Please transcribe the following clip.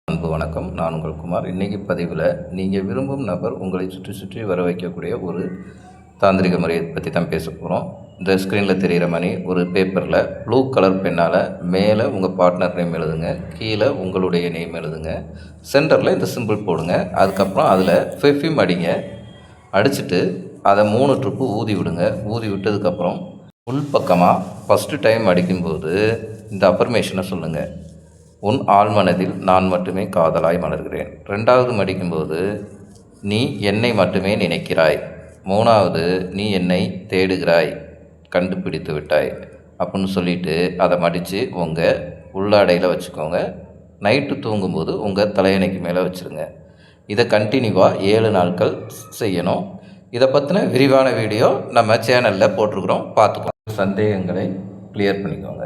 அன்பு வணக்கம். நான் உங்கள் குமார். இன்றைக்கி பதிவில் நீங்கள் விரும்பும் நபர் உங்களை சுற்றி சுற்றி வர வைக்கக்கூடிய ஒரு தாந்திரிக முறையை பற்றி தான் பேச போகிறோம். இந்த ஸ்க்ரீனில் தெரிகிற மாதிரி ஒரு பேப்பரில் ப்ளூ கலர் பென்னால் மேலே உங்கள் பார்ட்னர் நேம் எழுதுங்க, கீழே உங்களுடைய நேம் எழுதுங்க, சென்டரில் இந்த சிம்பிள் போடுங்க. அதுக்கப்புறம் அதில் பெர்ஃப்யூம் அடிங்க. அடிச்சுட்டு அதை 3 ட்ரிப்பு ஊதி விடுங்க. ஊதி விட்டதுக்கப்புறம் உள்பக்கமாக ஃபஸ்ட்டு டைம் அடிக்கும்போது இந்த அஃபர்மேஷனை சொல்லுங்கள். உன் ஆழ்மனதில் நான் மட்டுமே காதலாய் மலர்கிறேன். 2வது மடிக்கும்போது நீ என்னை மட்டுமே நினைக்கிறாய். 3வது நீ என்னை தேடுகிறாய், கண்டுபிடித்து விட்டாய் அப்படின்னு சொல்லிவிட்டு அதை மடித்து உங்கள் உள்ளாடையில் வச்சுக்கோங்க. நைட்டு தூங்கும்போது உங்கள் தலையணைக்கு மேலே வச்சுருங்க. இதை கண்டினியூவாக 7 நாட்கள் செய்யணும். இதை பற்றின விரிவான வீடியோ நம்ம சேனலில் போட்டிருக்கிறோம், பார்த்துக்கோங்க. சந்தேகங்களை கிளியர் பண்ணிக்கோங்க.